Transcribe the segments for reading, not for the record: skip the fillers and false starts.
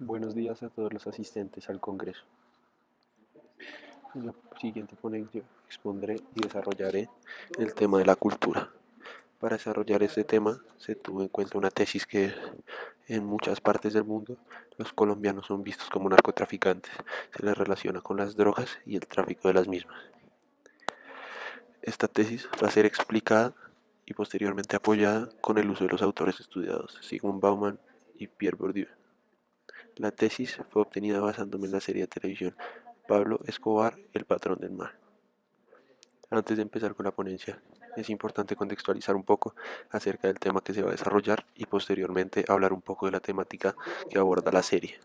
Buenos días a todos los asistentes al Congreso. En la siguiente ponencia expondré y desarrollaré el tema de la cultura. Para desarrollar este tema se tuvo en cuenta una tesis que en muchas partes del mundo los colombianos son vistos como narcotraficantes. Se les relaciona con las drogas y el tráfico de las mismas. Esta tesis va a ser explicada y posteriormente apoyada con el uso de los autores estudiados, Sigmund Bauman y Pierre Bourdieu. La tesis fue obtenida basándome en la serie de televisión Pablo Escobar, el patrón del mal. Antes de empezar con la ponencia, es importante contextualizar un poco acerca del tema que se va a desarrollar y posteriormente hablar un poco de la temática que aborda la serie.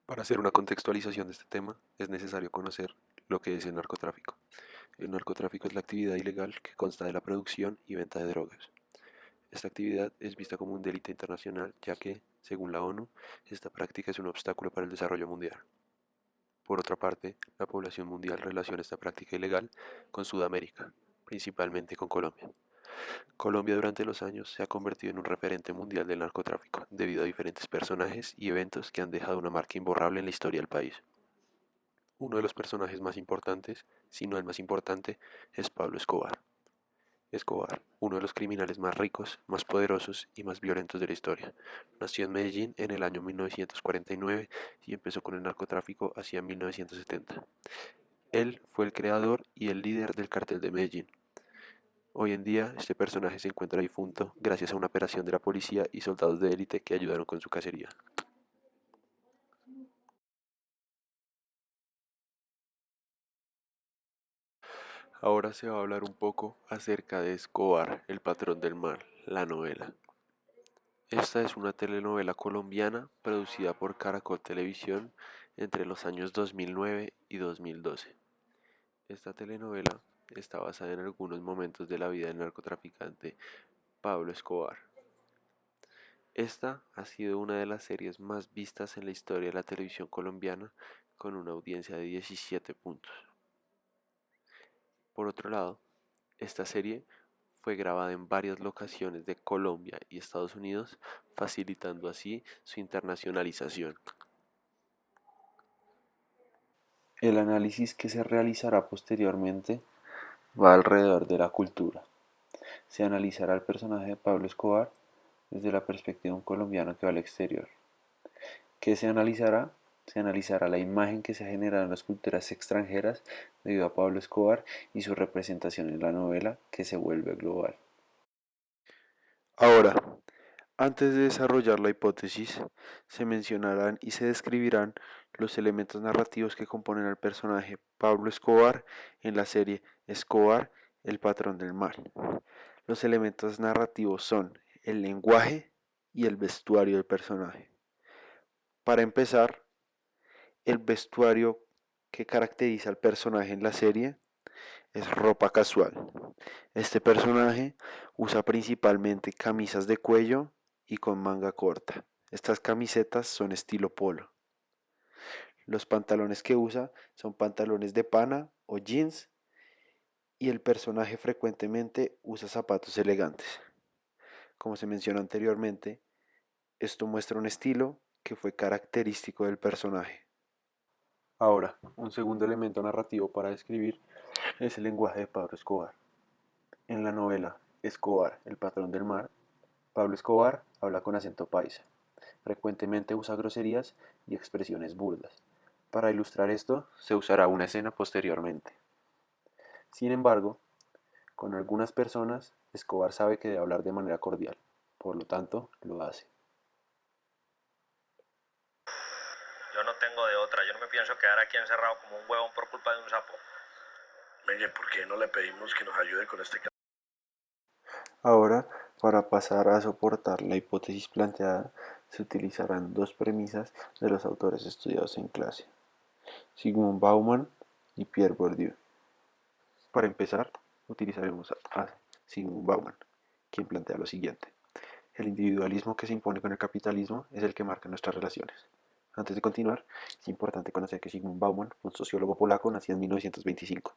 Para hacer una contextualización de este tema es necesario conocer lo que es el narcotráfico. El narcotráfico es la actividad ilegal que consta de la producción y venta de drogas. Esta actividad es vista como un delito internacional ya que, según la ONU, esta práctica es un obstáculo para el desarrollo mundial. Por otra parte, la población mundial relaciona esta práctica ilegal con Sudamérica, principalmente con Colombia. Colombia durante los años se ha convertido en un referente mundial del narcotráfico, debido a diferentes personajes y eventos que han dejado una marca imborrable en la historia del país. Uno de los personajes más importantes, si no el más importante, es Pablo Escobar. Escobar, uno de los criminales más ricos, más poderosos y más violentos de la historia. Nació en Medellín en el año 1949 y empezó con el narcotráfico hacia 1970. Él fue el creador y el líder del cartel de Medellín. Hoy en día, este personaje se encuentra difunto gracias a una operación de la policía y soldados de élite que ayudaron con su cacería. Ahora se va a hablar un poco acerca de Escobar, el patrón del mal, la novela. Esta es una telenovela colombiana producida por Caracol Televisión entre los años 2009 y 2012. Esta telenovela está basada en algunos momentos de la vida del narcotraficante Pablo Escobar. Esta ha sido una de las series más vistas en la historia de la televisión colombiana con una audiencia de 17 puntos. Por otro lado, esta serie fue grabada en varias locaciones de Colombia y Estados Unidos, facilitando así su internacionalización. El análisis que se realizará posteriormente va alrededor de la cultura. Se analizará el personaje de Pablo Escobar desde la perspectiva de un colombiano que va al exterior. ¿Qué se analizará? Se analizará la imagen que se ha generado en las culturas extranjeras debido a Pablo Escobar y su representación en la novela que se vuelve global. Ahora, antes de desarrollar la hipótesis, se mencionarán y se describirán los elementos narrativos que componen al personaje Pablo Escobar en la serie Escobar, el patrón del mal. Los elementos narrativos son el lenguaje y el vestuario del personaje. Para empezar, el vestuario que caracteriza al personaje en la serie es ropa casual. Este personaje usa principalmente camisas de cuello y con manga corta. Estas camisetas son estilo polo. Los pantalones que usa son pantalones de pana o jeans y el personaje frecuentemente usa zapatos elegantes. Como se mencionó anteriormente, esto muestra un estilo que fue característico del personaje. Ahora, un segundo elemento narrativo para describir es el lenguaje de Pablo Escobar. En la novela Escobar, el patrón del mar, Pablo Escobar habla con acento paisa. Frecuentemente usa groserías y expresiones burdas. Para ilustrar esto, se usará una escena posteriormente. Sin embargo, con algunas personas, Escobar sabe que debe hablar de manera cordial, por lo tanto, lo hace. Yo no tengo de otra, yo no me pienso quedar aquí encerrado como un huevón por culpa de un sapo. Oye, ¿por qué no le pedimos que nos ayude con este caso? Ahora, para pasar a soportar la hipótesis planteada, se utilizarán dos premisas de los autores estudiados en clase, Sigmund Bauman y Pierre Bourdieu. Para empezar, utilizaremos a Sigmund Bauman, quien plantea lo siguiente. El individualismo que se impone con el capitalismo es el que marca nuestras relaciones. Antes de continuar, es importante conocer que Zygmunt Bauman fue un sociólogo polaco nacido en 1925.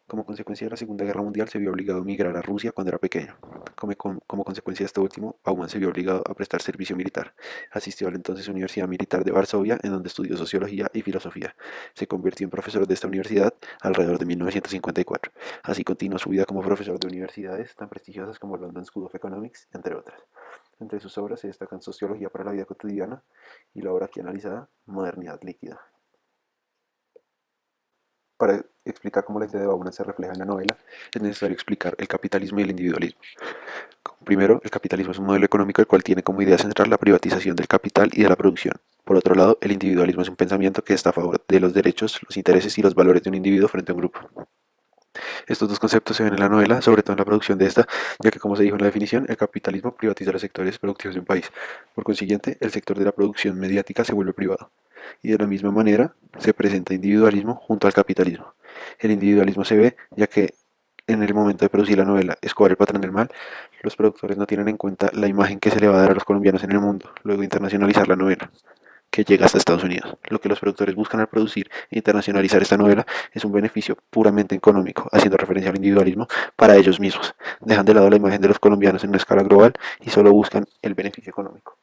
Como consecuencia de la Segunda Guerra Mundial se vio obligado a emigrar a Rusia cuando era pequeño. Como consecuencia de esto último, Bauman se vio obligado a prestar servicio militar. Asistió a la entonces Universidad Militar de Varsovia, en donde estudió sociología y filosofía. Se convirtió en profesor de esta universidad alrededor de 1954. Así continuó su vida como profesor de universidades tan prestigiosas como London School of Economics, entre otras. Entre sus obras se destacan Sociología para la vida cotidiana y la obra aquí analizada, Modernidad líquida. Para explicar cómo la idea de Bauman se refleja en la novela, es necesario explicar el capitalismo y el individualismo. Primero, el capitalismo es un modelo económico el cual tiene como idea central la privatización del capital y de la producción. Por otro lado, el individualismo es un pensamiento que está a favor de los derechos, los intereses y los valores de un individuo frente a un grupo. Estos dos conceptos se ven en la novela, sobre todo en la producción de esta, ya que como se dijo en la definición, el capitalismo privatiza los sectores productivos de un país. Por consiguiente, el sector de la producción mediática se vuelve privado. Y de la misma manera se presenta individualismo junto al capitalismo. El individualismo se ve ya que en el momento de producir la novela Escobar el patrón del mal, los productores no tienen en cuenta la imagen que se le va a dar a los colombianos en el mundo, luego de internacionalizar la novela que llega hasta Estados Unidos. Lo que los productores buscan al producir e internacionalizar esta novela es un beneficio puramente económico, haciendo referencia al individualismo para ellos mismos. Dejan de lado la imagen de los colombianos en una escala global y solo buscan el beneficio económico.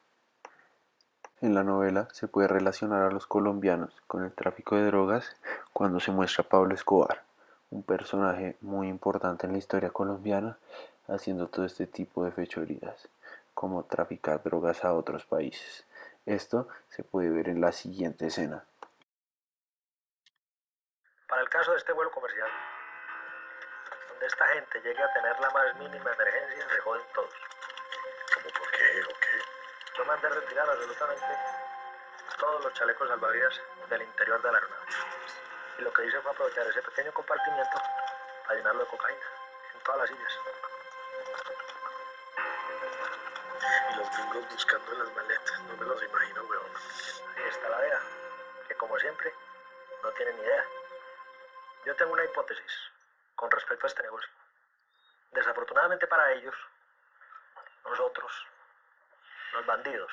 En la novela se puede relacionar a los colombianos con el tráfico de drogas cuando se muestra a Pablo Escobar, un personaje muy importante en la historia colombiana, haciendo todo este tipo de fechorías, como traficar drogas a otros países. Esto se puede ver en la siguiente escena. Para el caso de este vuelo comercial, donde esta gente llegue a tener la más mínima emergencia, se joden todos. ¿Cómo por qué o qué? Yo mandé retirar absolutamente todos los chalecos salvavidas del interior de la aeronave. Y lo que hice fue aprovechar ese pequeño compartimiento para llenarlo de cocaína, en todas las sillas. Y los gringos buscando en las maletas, no me los imagino, weón. Ahí está la DEA, que como siempre, no tienen ni idea. Yo tengo una hipótesis con respecto a este negocio. Desafortunadamente para ellos, nosotros, los bandidos,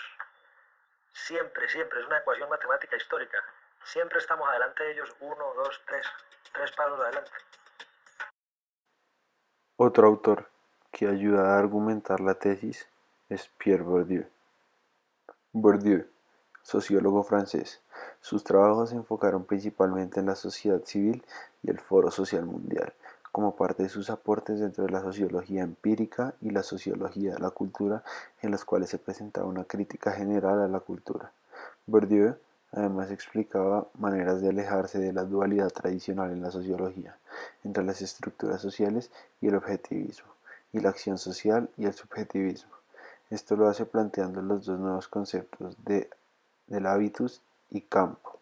siempre es una ecuación matemática histórica. Siempre estamos adelante de ellos, 1, 2, 3 pasos adelante. Otro autor que ayuda a argumentar la tesis es Pierre Bourdieu. Bourdieu, sociólogo francés. Sus trabajos se enfocaron principalmente en la sociedad civil y el Foro Social Mundial, como parte de sus aportes dentro de la sociología empírica y la sociología de la cultura, en los cuales se presentaba una crítica general a la cultura. Bourdieu además explicaba maneras de alejarse de la dualidad tradicional en la sociología, entre las estructuras sociales y el objetivismo, y la acción social y el subjetivismo. Esto lo hace planteando los dos nuevos conceptos del habitus y campo,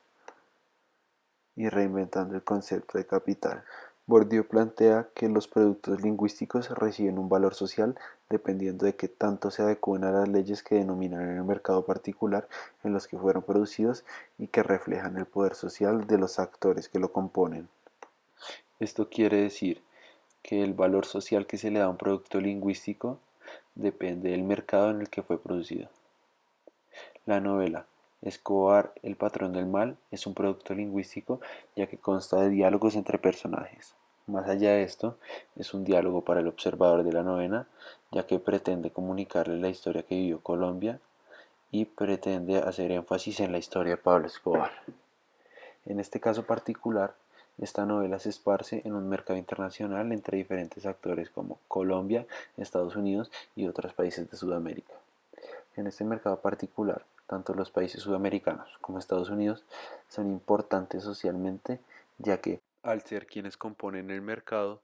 y reinventando el concepto de capital. Bourdieu plantea que los productos lingüísticos reciben un valor social dependiendo de qué tanto se adecúen a las leyes que denominan en el mercado particular en los que fueron producidos y que reflejan el poder social de los actores que lo componen. Esto quiere decir que el valor social que se le da a un producto lingüístico depende del mercado en el que fue producido. La novela Escobar, el patrón del mal, es un producto lingüístico ya que consta de diálogos entre personajes. Más allá de esto, es un diálogo para el observador de la novela, ya que pretende comunicarle la historia que vivió Colombia y pretende hacer énfasis en la historia de Pablo Escobar. En este caso particular, esta novela se esparce en un mercado internacional entre diferentes actores como Colombia, Estados Unidos y otros países de Sudamérica. En este mercado particular, tanto los países sudamericanos como Estados Unidos son importantes socialmente, ya que al ser quienes componen el mercado,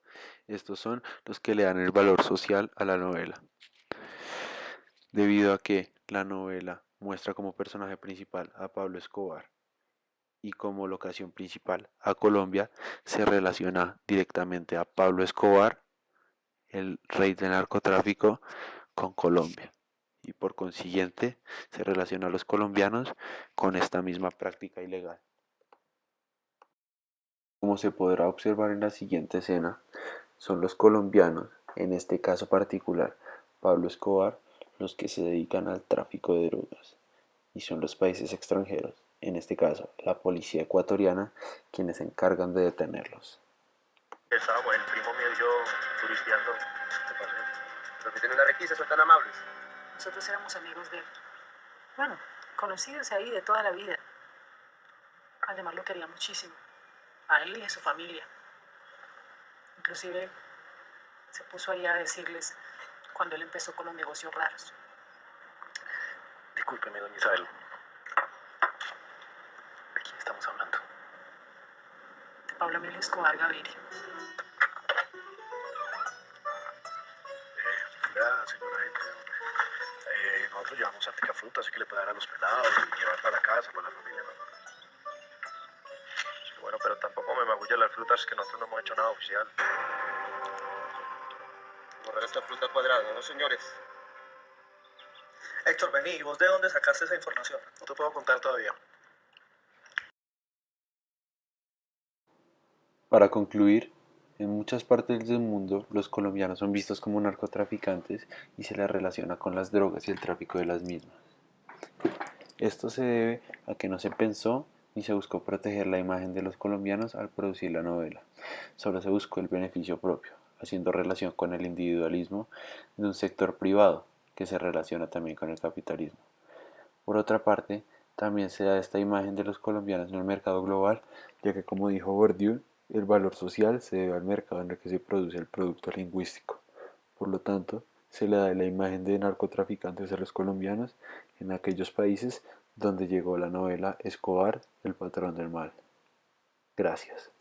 estos son los que le dan el valor social a la novela. Debido a que la novela muestra como personaje principal a Pablo Escobar y como locación principal a Colombia, se relaciona directamente a Pablo Escobar, el rey del narcotráfico, con Colombia. Y por consiguiente se relaciona a los colombianos con esta misma práctica ilegal. Como se podrá observar en la siguiente escena, son los colombianos, en este caso particular Pablo Escobar, los que se dedican al tráfico de drogas, y son los países extranjeros en este caso la policía ecuatoriana, quienes se encargan de detenerlos. Estábamos el primo mío y yo turisteando de paseo. Los que tienen la requisa son tan amables. Nosotros éramos amigos de él. Bueno, conocidos ahí de toda la vida. Además lo quería muchísimo. A él y a su familia. Inclusive se puso ahí a decirles cuando él empezó con los negocios raros. Discúlpeme, doña Isabel. ¿De quién estamos hablando? De Pablo Emilio Escobar Gaviria. Vea, señora gente, nosotros llevamos Antica Fruta, así que le puede dar a los pelados y llevar para la casa, para la familia, ¿no? Sí, bueno, pero tampoco me magullen las frutas, que nosotros no hemos hecho nada oficial. Borrar esta fruta cuadrada, ¿no, señores? Héctor, vení, ¿y vos de dónde sacaste esa información? No te puedo contar todavía. Para concluir, en muchas partes del mundo los colombianos son vistos como narcotraficantes y se les relaciona con las drogas y el tráfico de las mismas. Esto se debe a que no se pensó ni se buscó proteger la imagen de los colombianos al producir la novela, solo se buscó el beneficio propio, haciendo relación con el individualismo de un sector privado que se relaciona también con el capitalismo. Por otra parte, también se da esta imagen de los colombianos en el mercado global, ya que como dijo Bourdieu, el valor social se debe al mercado en el que se produce el producto lingüístico. Por lo tanto, se le da la imagen de narcotraficantes a los colombianos en aquellos países donde llegó la novela Escobar, el patrón del mal. Gracias.